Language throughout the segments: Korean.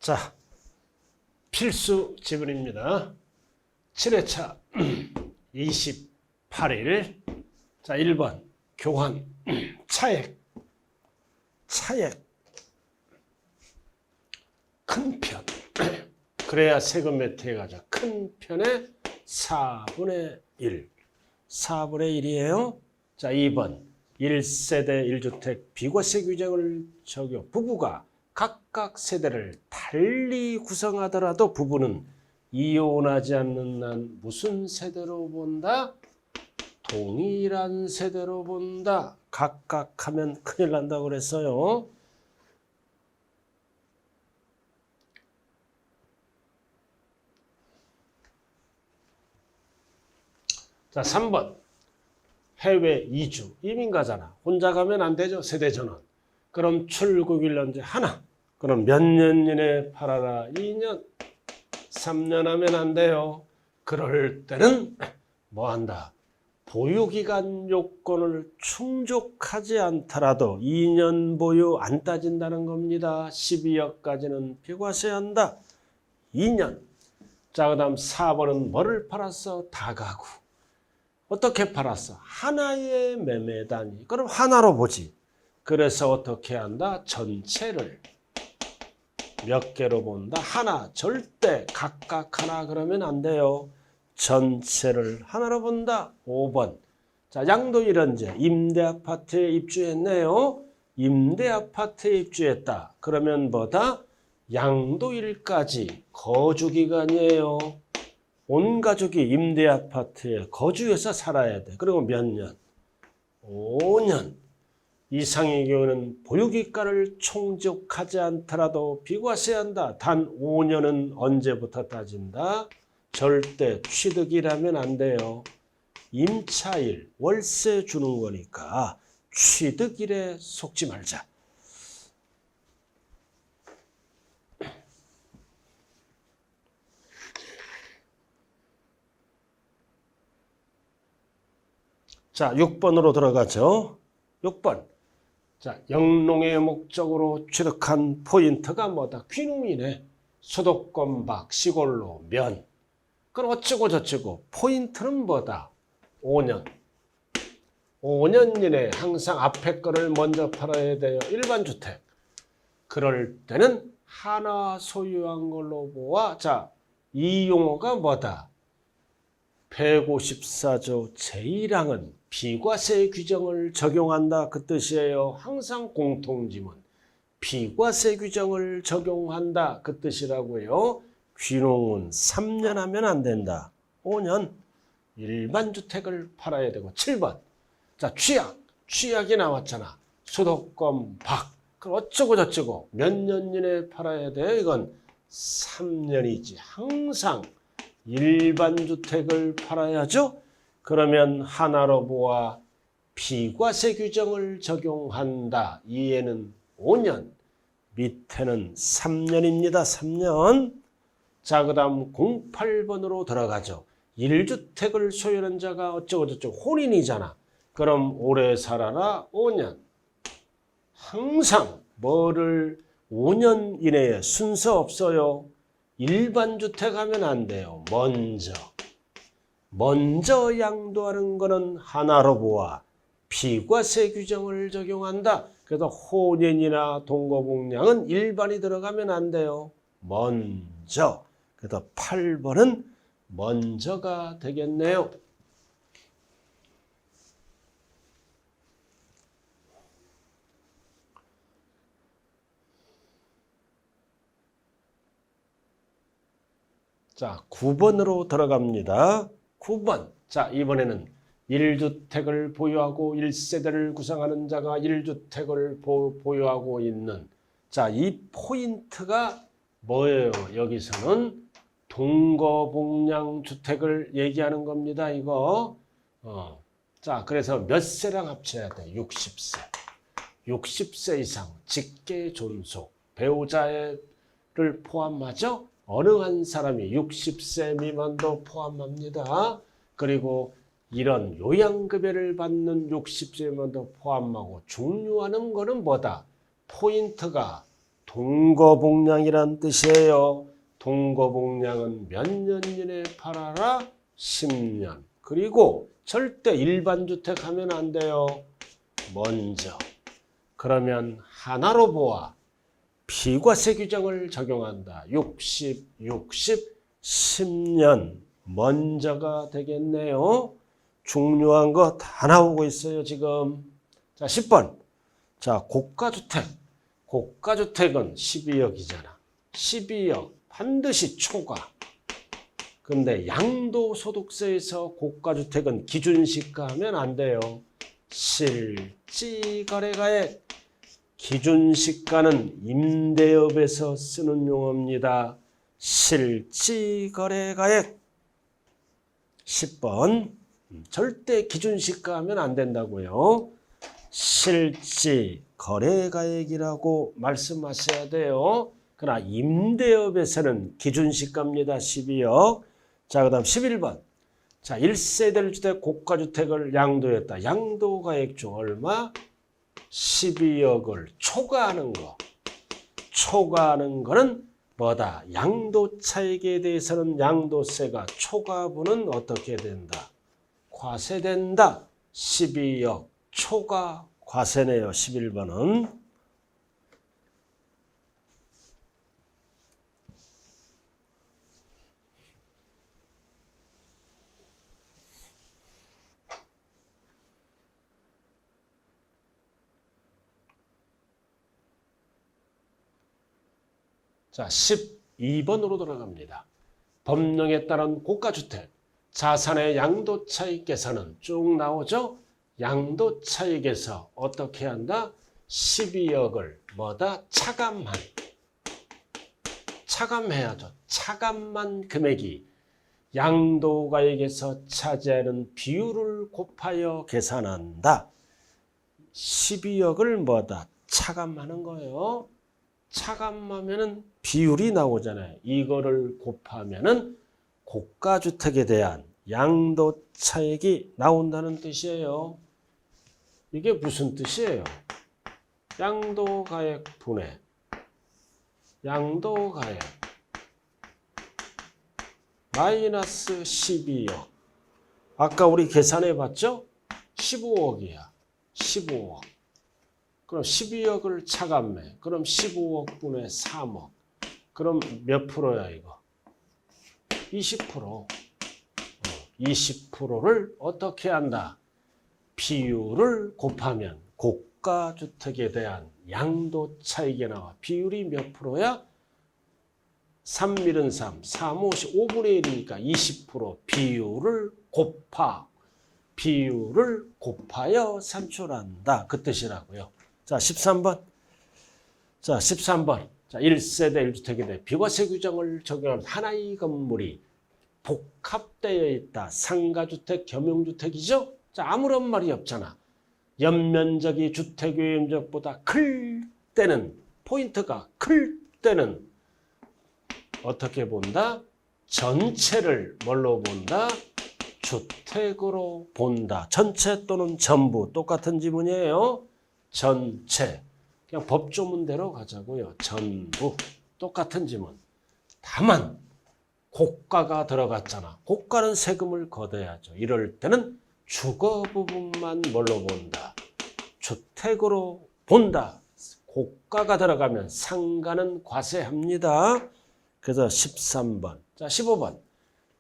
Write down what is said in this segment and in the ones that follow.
자, 필수 지문입니다. 7회차 28일. 자, 1번 교환 차액 큰 편. 그래야 세금 매트에 가죠. 큰 편의 4분의 1. 4분의 1이에요. 자, 2번 1세대 1주택 비과세 규정을 적용. 부부가 각각 세대를 달리 구성하더라도 부부는 이혼하지 않는 한 무슨 세대로 본다? 동일한 세대로 본다. 각각 하면 큰일 난다고 그랬어요. 자, 3번 해외 이주 이민 가잖아. 혼자 가면 안 되죠. 세대 전원. 그럼 출국일 언제? 하나. 그럼 몇 년 이내에 팔아라. 2년 3년 하면 안 돼요. 그럴 때는 뭐 한다? 보유기간 요건을 충족하지 않더라도 2년 보유 안 따진다는 겁니다. 12억까지는 비과세한다. 2년. 자, 그 다음 4번은 뭐를 팔았어? 다가구. 어떻게 팔았어? 하나의 매매 단위. 그럼 하나로 보지. 그래서 어떻게 한다? 전체를 몇 개로 본다? 하나. 절대 각각 하나 그러면 안 돼요. 전체를 하나로 본다. 5번. 자, 양도일 언제? 임대아파트에 입주했네요. 임대아파트에 입주했다. 그러면 뭐다? 양도일까지 거주기간이에요. 온 가족이 임대아파트에 거주해서 살아야 돼. 그리고 몇 년? 5년. 이상의 경우는 보유기간을 충족하지 않더라도 비과세한다. 단 5년은 언제부터 따진다? 절대 취득이라면 안 돼요. 임차일, 월세 주는 거니까 취득일에 속지 말자. 자, 6번으로 들어가죠. 6번. 자, 영농의 목적으로 취득한 포인트가 뭐다? 귀농이네. 수도권 밖, 시골로, 면. 그럼 어쩌고 저쩌고. 포인트는 뭐다? 5년. 5년 이내에 항상 앞에 거를 먼저 팔아야 돼요. 일반 주택. 그럴 때는 하나 소유한 걸로 보아. 자, 이 용어가 뭐다? 154조 제1항은 비과세 규정을 적용한다. 그 뜻이에요. 항상 공통지문. 비과세 규정을 적용한다. 그 뜻이라고요. 귀농은 3년 하면 안 된다. 5년. 일반 주택을 팔아야 되고. 7번. 자, 취약. 취약이 나왔잖아. 수도권 밖. 그럼 어쩌고 저쩌고. 몇 년 이내에 팔아야 돼? 이건 3년이지. 항상 일반 주택을 팔아야죠. 그러면 하나로 보아 비과세 규정을 적용한다. 이에는 5년, 밑에는 3년입니다. 3년. 자, 그 다음 08번으로 들어가죠. 1주택을 소유한 자가 어쩌고 저쩌고 혼인이잖아. 그럼 오래 살아라. 5년. 항상 뭐를 5년 이내에 순서 없어요. 일반 주택 하면 안 돼요. 먼저 양도하는 거는 하나로 보아 비과세 규정을 적용한다. 그래서 혼인이나 동거복량은 일반이 들어가면 안 돼요. 먼저. 그래서 8번은 먼저가 되겠네요. 자, 9번으로 들어갑니다. 9번. 자, 이번에는 1주택을 보유하고 1세대를 구성하는 자가 1주택을 보유하고 있는. 자, 이 포인트가 뭐예요? 여기서는 동거복량 주택을 얘기하는 겁니다. 이거. 자, 그래서 몇 세랑 합쳐야 돼? 60세. 60세 이상 직계 존속 배우자를 포함하죠? 어느 한 사람이 60세 미만도 포함합니다. 그리고 이런 요양급여를 받는 60세 미만도 포함하고 중요한 거는 뭐다? 포인트가 동거복량이란 뜻이에요. 동거복량은 몇 년 이내에 팔아라? 10년. 그리고 절대 일반주택 하면 안 돼요. 먼저. 그러면 하나로 보아 비과세 규정을 적용한다. 60, 10년 먼저가 되겠네요. 중요한 거 다 나오고 있어요, 지금. 자, 10번. 자, 고가주택. 고가주택은 12억이잖아. 12억 반드시 초과. 근데 양도소득세에서 고가주택은 기준시가하면 안 돼요. 실지거래가액. 기준시가는 임대업에서 쓰는 용어입니다. 실지거래가액. 10번. 절대 기준시가하면 안 된다고요. 실지거래가액이라고 말씀하셔야 돼요. 그러나 임대업에서는 기준시가입니다. 12억. 자, 그 다음 11번. 자, 1세대를 주택 고가주택을 양도했다. 양도가액 중 얼마? 12억을 초과하는 거. 초과하는 거는 뭐다? 양도차익에 대해서는 양도세가 초과분은 어떻게 된다? 과세된다. 12억 초과 과세네요. 11번은. 자, 12번으로 돌아갑니다. 법령에 따른 고가주택, 자산의 양도차익에서는 쭉 나오죠? 양도차익에서 어떻게 한다? 12억을 뭐다? 차감해야죠. 차감한 금액이 양도가액에서 차지하는 비율을 곱하여 계산한다. 12억을 뭐다? 차감하는 거예요. 차감하면은 비율이 나오잖아요. 이거를 곱하면은 고가주택에 대한 양도차익이 나온다는 뜻이에요. 이게 무슨 뜻이에요? 양도가액 분의 양도가액 마이너스 12억. 아까 우리 계산해 봤죠? 15억이야. 15억. 그럼 12억을 차감해. 그럼 15억 분의 3억. 그럼 몇 프로야 이거? 20%. 20%를 어떻게 한다? 비율을 곱하면 고가주택에 대한 양도차익이 나와. 비율이 몇 프로야? 3밀은 3, 3, 5, 5분의 1이니까 20% 비율을 곱하여 산출한다. 그 뜻이라고요. 자, 13번. 자, 13번. 자, 1세대 1주택에 대해 비과세 규정을 적용한 하나의 건물이 복합되어 있다. 상가주택, 겸용주택이죠? 자, 아무런 말이 없잖아. 연면적이 주택의 면적보다 클 때는, 포인트가 클 때는 어떻게 본다? 전체를 뭘로 본다? 주택으로 본다. 전체 또는 전부 똑같은 지문이에요. 전체. 그냥 법조문대로 가자고요. 전부. 똑같은 지문. 다만 고가가 들어갔잖아. 고가는 세금을 걷어야죠. 이럴 때는 주거 부분만 뭘로 본다? 주택으로 본다. 고가가 들어가면 상가는 과세합니다. 그래서 13번. 자, 15번.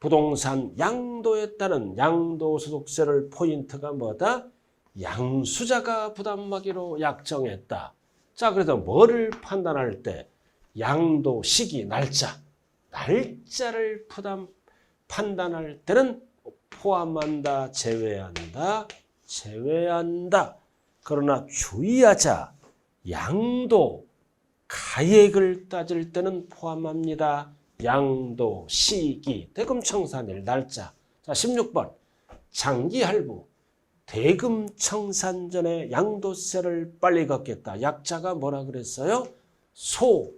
부동산 양도에 따른 양도소득세를 포인트가 뭐다? 양수자가 부담하기로 약정했다. 자, 그래서 뭐를 판단할 때 양도 시기, 날짜를 판단할 때는 포함한다, 제외한다. 그러나 주의하자. 양도 가액을 따질 때는 포함합니다. 양도 시기, 대금청산일, 날짜. 자, 16번. 장기 할부. 대금 청산 전에 양도세를 빨리 걷겠다. 약자가 뭐라 그랬어요? 소,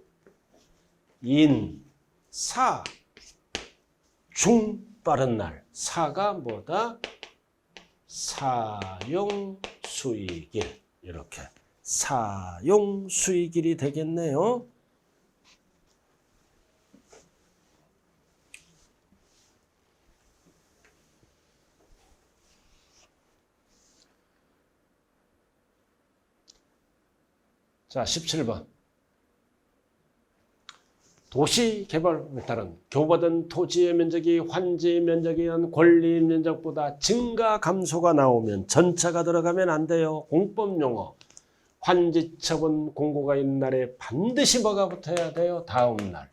인, 사, 중 빠른 날. 사가 뭐다? 사용수익일. 이렇게 사용수익일이 되겠네요. 자, 17번. 도시 개발에 따른 교부받은 토지의 면적이 환지 면적에 의한 권리 면적보다 증가 감소가 나오면 전차가 들어가면 안 돼요. 공법 용어. 환지 처분 공고가 있는 날에 반드시 뭐가 붙어야 돼요? 다음 날.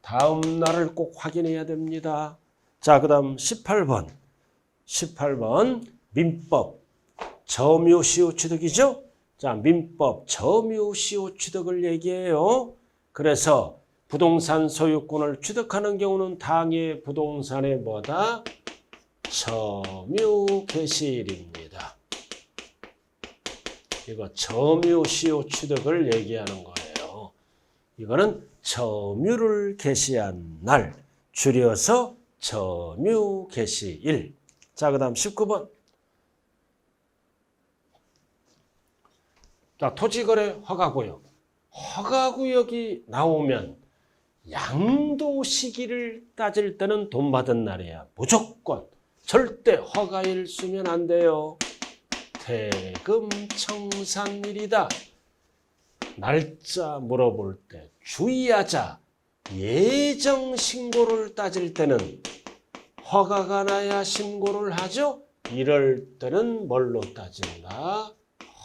다음 날을 꼭 확인해야 됩니다. 자, 그다음 18번. 18번 민법 점유시효 취득이죠? 자, 민법 점유시효 취득을 얘기해요. 그래서 부동산 소유권을 취득하는 경우는 당해 부동산의 뭐다? 점유 개시일입니다. 이거 점유시효 취득을 얘기하는 거예요. 이거는 점유를 개시한 날, 줄여서 점유 개시일. 자, 그다음 19번. 자, 토지거래 허가구역. 허가구역이 나오면 양도 시기를 따질 때는 돈 받은 날이야. 무조건. 절대 허가일 쓰면 안 돼요. 대금 청산일이다. 날짜 물어볼 때 주의하자. 예정 신고를 따질 때는 허가가 나야 신고를 하죠. 이럴 때는 뭘로 따진다?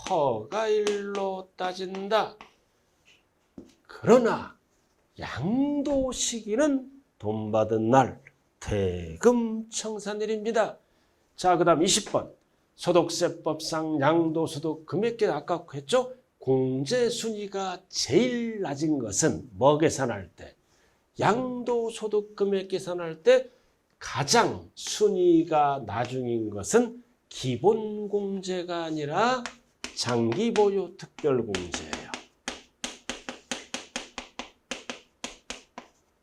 허가일로 따진다. 그러나 양도 시기는 돈 받은 날, 대금 청산일입니다. 자, 그 다음 20번. 소득세법상 양도소득 금액계 아까 했죠? 공제순위가 제일 낮은 것은 뭐 계산할 때? 양도소득 금액 계산할 때 가장 순위가 나중인 것은 기본공제가 아니라 장기보유 특별공제예요.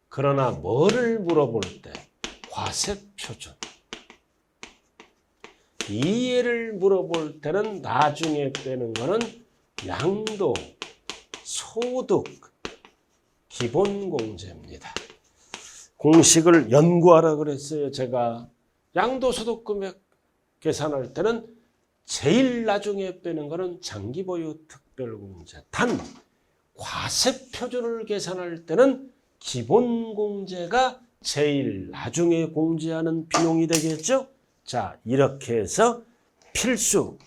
그러나 뭐를 물어볼 때? 과세표준. 이해를 물어볼 때는 나중에 빼는 거는 양도, 소득, 기본공제입니다. 공식을 연구하라 그랬어요. 제가 양도소득 금액 계산할 때는 제일 나중에 빼는 거는 장기보유 특별공제. 단 과세표준을 계산할 때는 기본공제가 제일 나중에 공제하는 비용이 되겠죠. 자, 이렇게 해서 필수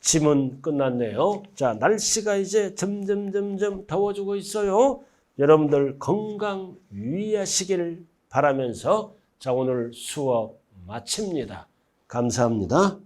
지문 끝났네요. 자, 날씨가 이제 점점 더워지고 있어요. 여러분들 건강 유의하시길 바라면서 자, 오늘 수업 마칩니다. 감사합니다.